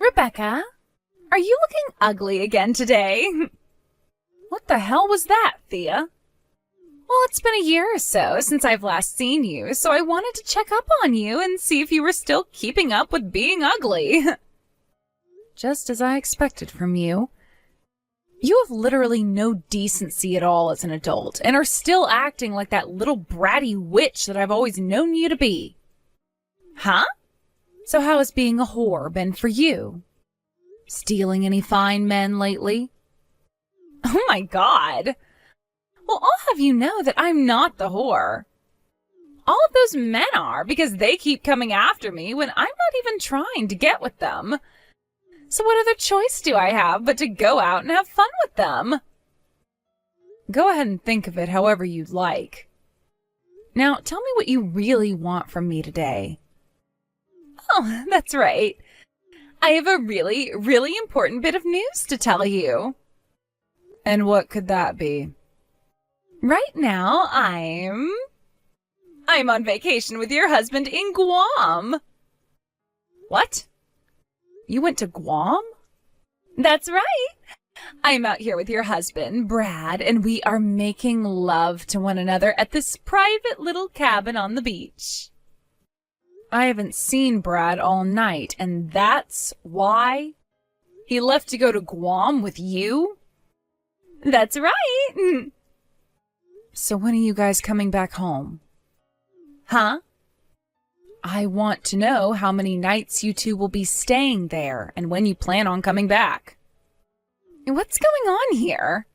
Rebecca, are you looking ugly again today? What the hell was that, Thea? Well, it's been a year or so since I've last seen you, so I wanted to check up on you and see if you were still keeping up with being ugly. Just as I expected from you. You have literally no decency at all as an adult, and are still acting like that little bratty witch that I've always known you to be. Huh? So how has being a whore been for you? Stealing any fine men lately? Oh my God! Well, I'll have you know that I'm not the whore. All of those men are, because they keep coming after me when I'm not even trying to get with them. So what other choice do I have but to go out and have fun with them? Go ahead and think of it however you'd like. Now, tell me what you really want from me today. Oh, that's right. I have a really, really important bit of news to tell you. And what could that be? Right now, I'm on vacation with your husband in Guam. What? You went to Guam? That's right. I'm out here with your husband, Brad, and we are making love to one another at this private little cabin on the beach. I haven't seen Brad all night, and that's why? He left to go to Guam with you? That's right. So when are you guys coming back home? Huh? I want to know how many nights you two will be staying there and when you plan on coming back. What's going on here?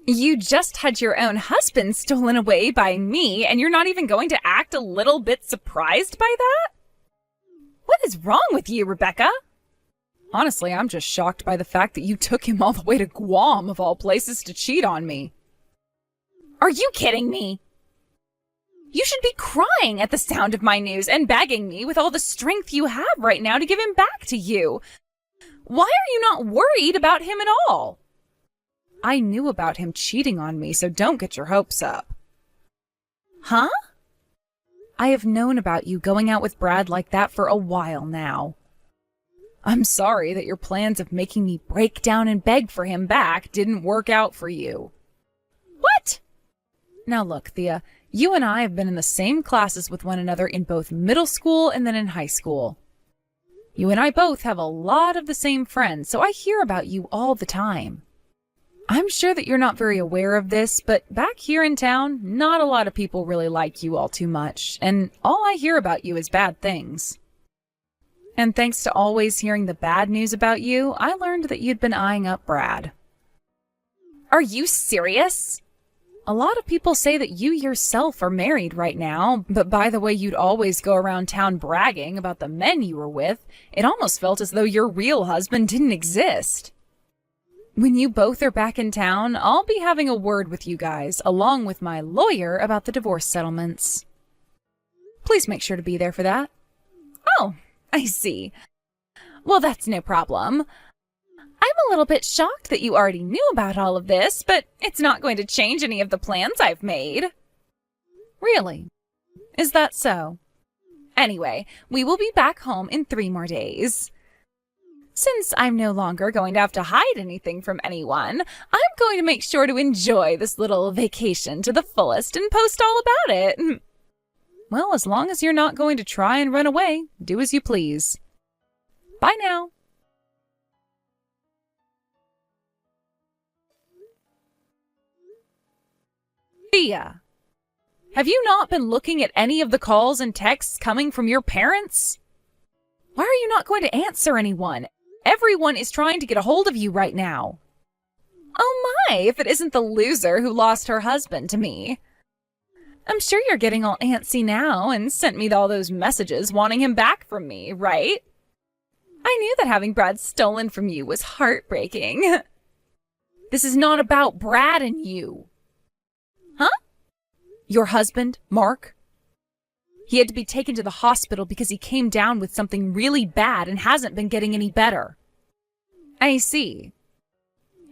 You just had your own husband stolen away by me, and you're not even going to act a little bit surprised by that? What is wrong with you, Rebecca? Honestly, I'm just shocked by the fact that you took him all the way to Guam, of all places, to cheat on me. Are you kidding me? You should be crying at the sound of my news and begging me with all the strength you have right now to give him back to you. Why are you not worried about him at all? I knew about him cheating on me, so don't get your hopes up. Huh? I have known about you going out with Brad like that for a while now. I'm sorry that your plans of making me break down and beg for him back didn't work out for you. What? Now look, Thea, you and I have been in the same classes with one another in both middle school and then in high school. You and I both have a lot of the same friends, so I hear about you all the time. I'm sure that you're not very aware of this, but back here in town, not a lot of people really like you all too much, and all I hear about you is bad things. And thanks to always hearing the bad news about you, I learned that you'd been eyeing up Brad. Are you serious? A lot of people say that you yourself are married right now, but by the way you'd always go around town bragging about the men you were with, it almost felt as though your real husband didn't exist. When you both are back in town, I'll be having a word with you guys, along with my lawyer, about the divorce settlements. Please make sure to be there for that. Oh, I see. Well, that's no problem. I'm a little bit shocked that you already knew about all of this, but it's not going to change any of the plans I've made. Really? Is that so? Anyway, we will be back home in 3 more days. Since I'm no longer going to have to hide anything from anyone, I'm going to make sure to enjoy this little vacation to the fullest and post all about it. Well, as long as you're not going to try and run away, do as you please. Bye now. Thea, have you not been looking at any of the calls and texts coming from your parents? Why are you not going to answer anyone? Everyone is trying to get a hold of you right now. Oh my, if it isn't the loser who lost her husband to me. I'm sure you're getting all antsy now and sent me all those messages wanting him back from me, right? I knew that having Brad stolen from you was heartbreaking. This is not about Brad and you. Huh? Your husband, Mark? He had to be taken to the hospital because he came down with something really bad and hasn't been getting any better. I see.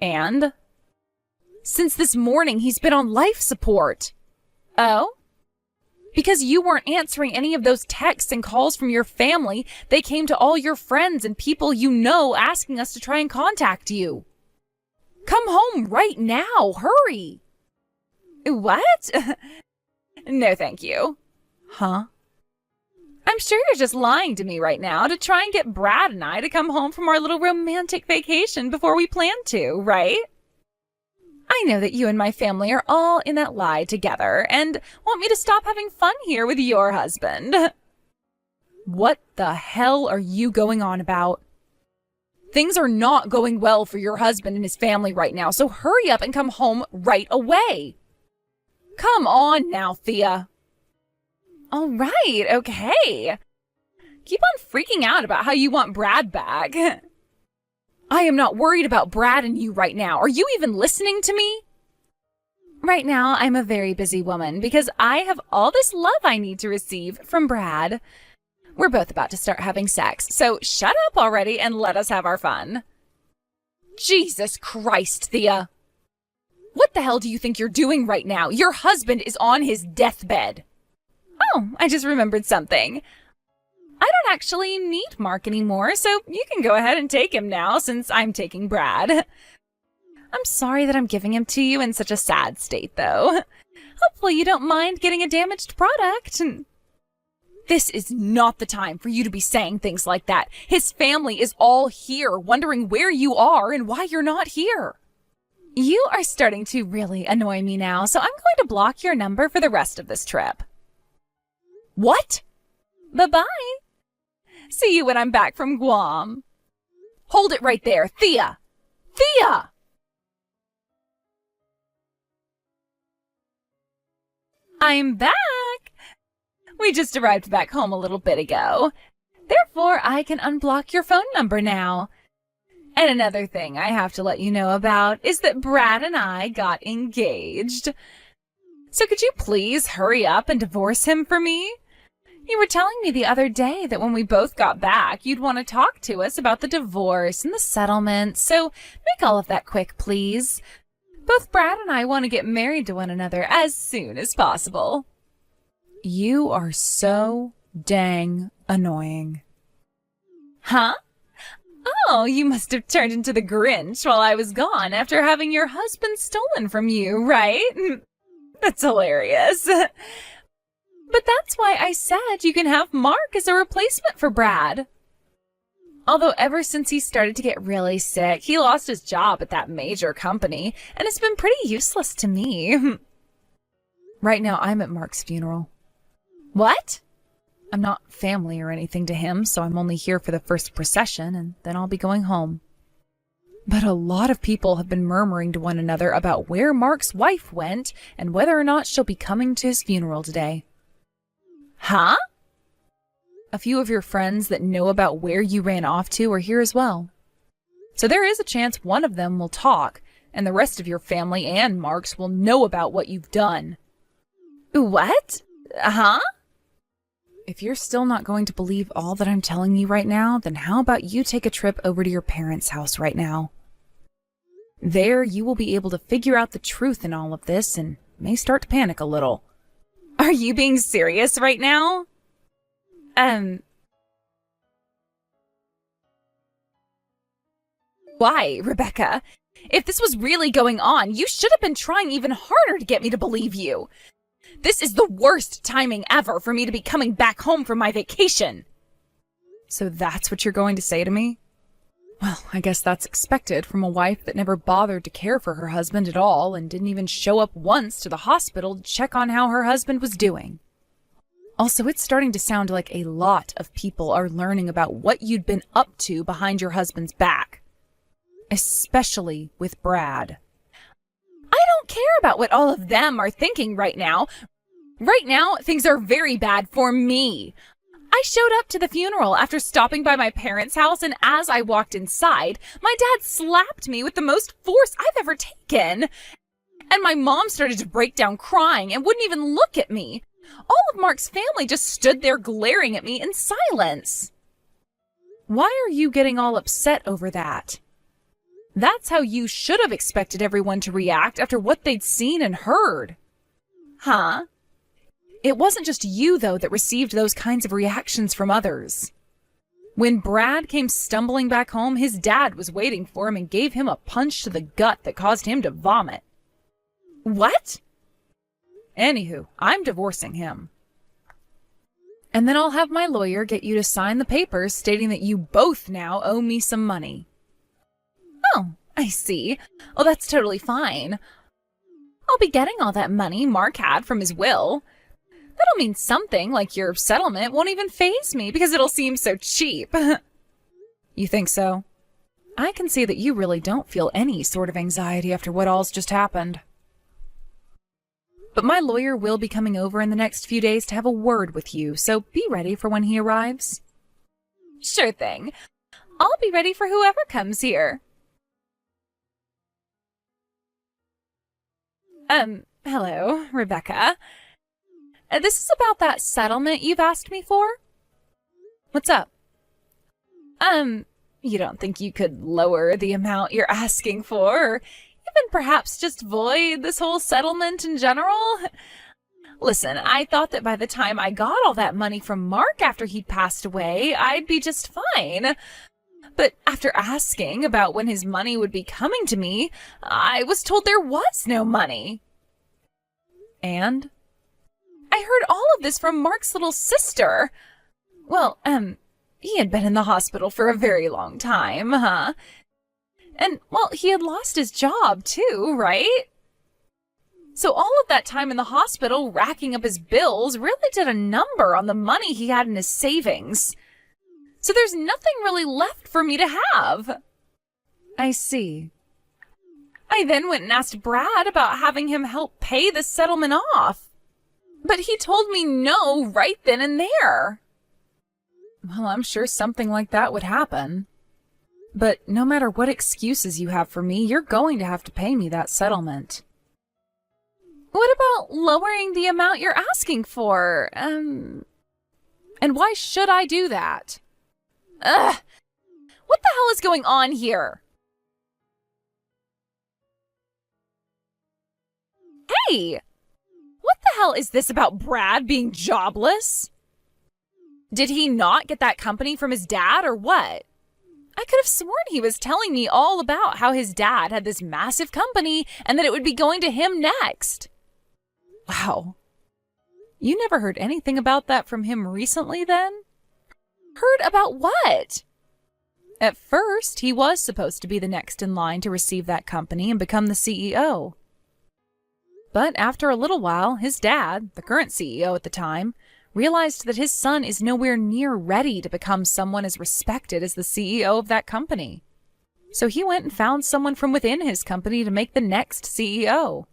And? Since this morning, he's been on life support. Oh? Because you weren't answering any of those texts and calls from your family, they came to all your friends and people you know asking us to try and contact you. Come home right now, hurry. What? No, thank you. Huh? I'm sure you're just lying to me right now to try and get Brad and I to come home from our little romantic vacation before we plan to, right? I know that you and my family are all in that lie together and want me to stop having fun here with your husband. What the hell are you going on about? Things are not going well for your husband and his family right now, so hurry up and come home right away. Come on now, Thea. All right, okay. Keep on freaking out about how you want Brad back. I am not worried about Brad and you right now. Are you even listening to me? Right now, I'm a very busy woman because I have all this love I need to receive from Brad. We're both about to start having sex, so shut up already and let us have our fun. Jesus Christ, Thea. What the hell do you think you're doing right now? Your husband is on his deathbed. Oh, I just remembered something. I don't actually need Mark anymore, so you can go ahead and take him now since I'm taking Brad. I'm sorry that I'm giving him to you in such a sad state, though. Hopefully you don't mind getting a damaged product. This is not the time for you to be saying things like that. His family is all here, wondering where you are and why you're not here. You are starting to really annoy me now, so I'm going to block your number for the rest of this trip. What? Bye-bye. See you when I'm back from Guam. Hold it right there, Thea! Thea! I'm back! We just arrived back home a little bit ago. Therefore, I can unblock your phone number now. And another thing I have to let you know about is that Brad and I got engaged. So could you please hurry up and divorce him for me? You were telling me the other day that when we both got back, you'd want to talk to us about the divorce and the settlement, so make all of that quick, please. Both Brad and I want to get married to one another as soon as possible. You are so dang annoying. Huh? Oh, you must have turned into the Grinch while I was gone after having your husband stolen from you, right? That's hilarious. But that's why I said you can have Mark as a replacement for Brad. Although ever since he started to get really sick, he lost his job at that major company, and it's been pretty useless to me. Right now, I'm at Mark's funeral. What? I'm not family or anything to him, so I'm only here for the first procession, and then I'll be going home. But a lot of people have been murmuring to one another about where Mark's wife went and whether or not she'll be coming to his funeral today. Huh? A few of your friends that know about where you ran off to are here as well. So there is a chance one of them will talk, and the rest of your family and Mark's will know about what you've done. What? Huh? If you're still not going to believe all that I'm telling you right now, then how about you take a trip over to your parents' house right now? There, you will be able to figure out the truth in all of this and may start to panic a little. Are you being serious right now? Why, Rebecca? If this was really going on, you should have been trying even harder to get me to believe you. This is the worst timing ever for me to be coming back home from my vacation. So that's what you're going to say to me? Well, I guess that's expected from a wife that never bothered to care for her husband at all and didn't even show up once to the hospital to check on how her husband was doing. Also, it's starting to sound like a lot of people are learning about what you'd been up to behind your husband's back. Especially with Brad. I don't care about what all of them are thinking right now. Right now, things are very bad for me. I showed up to the funeral after stopping by my parents' house, and as I walked inside, my dad slapped me with the most force I've ever taken. And my mom started to break down crying and wouldn't even look at me. All of Mark's family just stood there glaring at me in silence. Why are you getting all upset over that? That's how you should have expected everyone to react after what they'd seen and heard. Huh? It wasn't just you, though, that received those kinds of reactions from others. When Brad came stumbling back home, his dad was waiting for him and gave him a punch to the gut that caused him to vomit. What? Anywho, I'm divorcing him. And then I'll have my lawyer get you to sign the papers stating that you both now owe me some money. Oh, I see. Oh, that's totally fine. I'll be getting all that money Mark had from his will. That'll mean something, like your settlement won't even faze me because it'll seem so cheap. You think so? I can see that you really don't feel any sort of anxiety after what all's just happened. But my lawyer will be coming over in the next few days to have a word with you, so be ready for when he arrives. Sure thing. I'll be ready for whoever comes here. Hello, Rebecca. This is about that settlement you've asked me for? What's up? You don't think you could lower the amount you're asking for, or even perhaps just void this whole settlement in general? Listen, I thought that by the time I got all that money from Mark after he'd passed away, I'd be just fine. But after asking about when his money would be coming to me, I was told there was no money. And I heard all of this from Mark's little sister. Well, he had been in the hospital for a very long time, huh? And, well, he had lost his job too, right? So all of that time in the hospital racking up his bills really did a number on the money he had in his savings. So there's nothing really left for me to have. I see. I then went and asked Brad about having him help pay the settlement off. But he told me no right then and there. Well, I'm sure something like that would happen. But no matter what excuses you have for me, you're going to have to pay me that settlement. What about lowering the amount you're asking for? And why should I do that? Ugh! What the hell is going on here? Hey! What the hell is this about Brad being jobless? Did he not get that company from his dad or what? I could have sworn he was telling me all about how his dad had this massive company and that it would be going to him next. Wow. You never heard anything about that from him recently then? Heard about what? At first, he was supposed to be the next in line to receive that company and become the CEO. But after a little while, his dad, the current CEO at the time, realized that his son is nowhere near ready to become someone as respected as the CEO of that company. So he went and found someone from within his company to make the next CEO.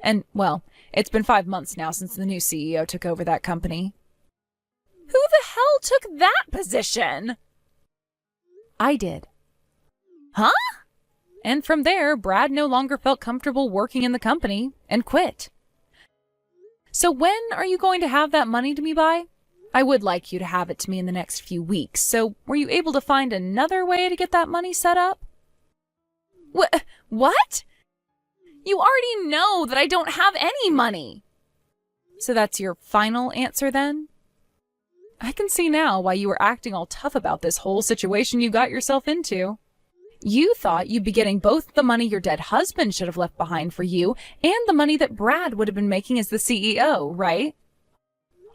And, well, it's been 5 months now since the new CEO took over that company. Who the hell took that position? I did. Huh? And from there, Brad no longer felt comfortable working in the company and quit. So when are you going to have that money to me by? I would like you to have it to me in the next few weeks. So were you able to find another way to get that money set up? What? You already know that I don't have any money. So that's your final answer then? I can see now why you were acting all tough about this whole situation you got yourself into. You thought you'd be getting both the money your dead husband should have left behind for you and the money that Brad would have been making as the CEO, right?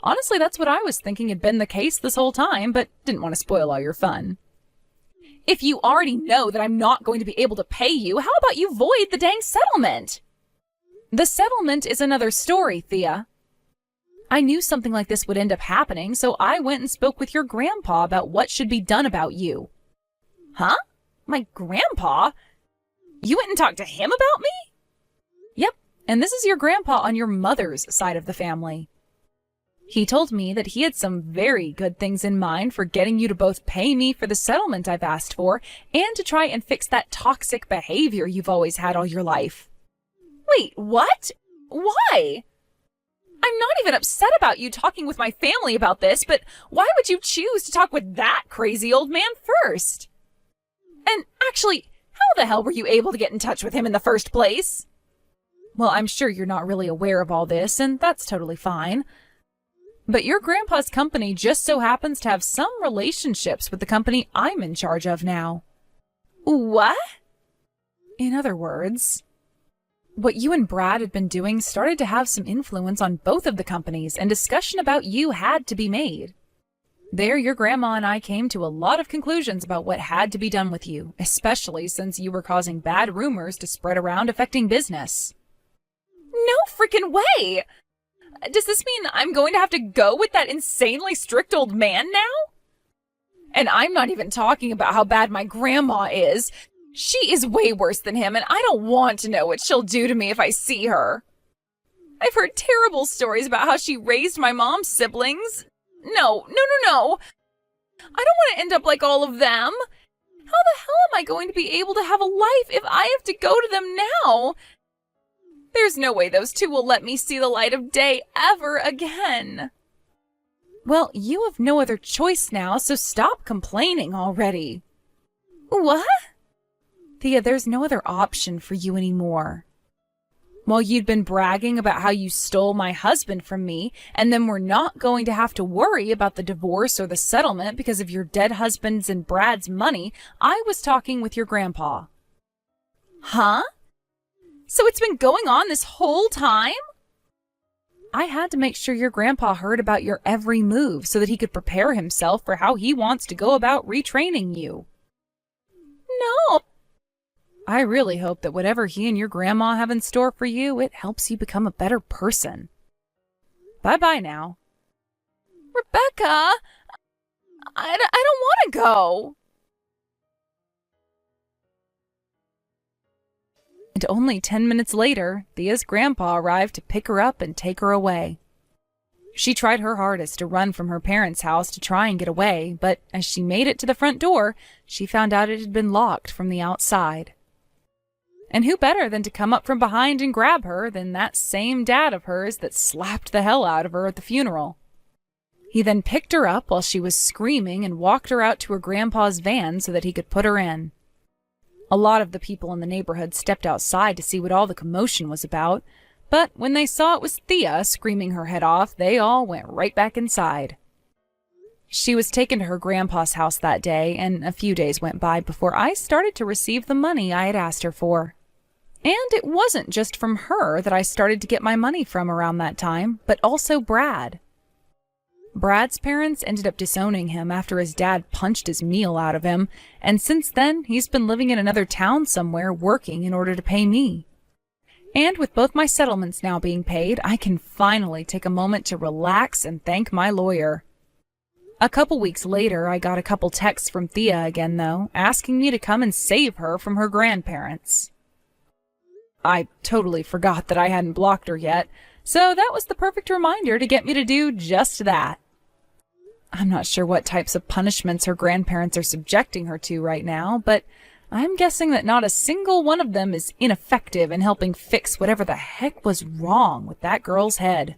Honestly, that's what I was thinking had been the case this whole time, but didn't want to spoil all your fun. If you already know that I'm not going to be able to pay you, how about you void the dang settlement? The settlement is another story, Thea. I knew something like this would end up happening, so I went and spoke with your grandpa about what should be done about you. Huh? My grandpa? You went and talked to him about me? Yep, and this is your grandpa on your mother's side of the family. He told me that he had some very good things in mind for getting you to both pay me for the settlement I've asked for and to try and fix that toxic behavior you've always had all your life. Wait, what? Why? I'm not even upset about you talking with my family about this, but why would you choose to talk with that crazy old man first? And actually, how the hell were you able to get in touch with him in the first place? Well, I'm sure you're not really aware of all this, and that's totally fine. But your grandpa's company just so happens to have some relationships with the company I'm in charge of now. What? In other words, what you and Brad had been doing started to have some influence on both of the companies, and discussion about you had to be made. There, your grandma and I came to a lot of conclusions about what had to be done with you, especially since you were causing bad rumors to spread around affecting business. No freaking way! Does this mean I'm going to have to go with that insanely strict old man now? And I'm not even talking about how bad my grandma is. She is way worse than him, and I don't want to know what she'll do to me if I see her. I've heard terrible stories about how she raised my mom's siblings. No. I don't want to end up like all of them. How the hell am I going to be able to have a life if I have to go to them now? There's no way those two will let me see the light of day ever again. Well, you have no other choice now, so stop complaining already. What? Thea, there's no other option for you anymore. While you'd been bragging about how you stole my husband from me, and then we're not going to have to worry about the divorce or the settlement because of your dead husband's and Brad's money, I was talking with your grandpa. Huh? So it's been going on this whole time? I had to make sure your grandpa heard about your every move so that he could prepare himself for how he wants to go about retraining you. No. I really hope that whatever he and your grandma have in store for you, it helps you become a better person. Bye-bye now. Rebecca! I don't want to go. And only 10 minutes later, Thea's grandpa arrived to pick her up and take her away. She tried her hardest to run from her parents' house to try and get away, but as she made it to the front door, she found out it had been locked from the outside. And who better than to come up from behind and grab her than that same dad of hers that slapped the hell out of her at the funeral. He then picked her up while she was screaming and walked her out to her grandpa's van so that he could put her in. A lot of the people in the neighborhood stepped outside to see what all the commotion was about, but when they saw it was Thea screaming her head off, they all went right back inside. She was taken to her grandpa's house that day, and a few days went by before I started to receive the money I had asked her for. And it wasn't just from her that I started to get my money from around that time, but also Brad. Brad's parents ended up disowning him after his dad punched his meal out of him, and since then he's been living in another town somewhere working in order to pay me. And with both my settlements now being paid, I can finally take a moment to relax and thank my lawyer. A couple weeks later, I got a couple texts from Thea again, though, asking me to come and save her from her grandparents. I totally forgot that I hadn't blocked her yet, so that was the perfect reminder to get me to do just that. I'm not sure what types of punishments her grandparents are subjecting her to right now, but I'm guessing that not a single one of them is ineffective in helping fix whatever the heck was wrong with that girl's head.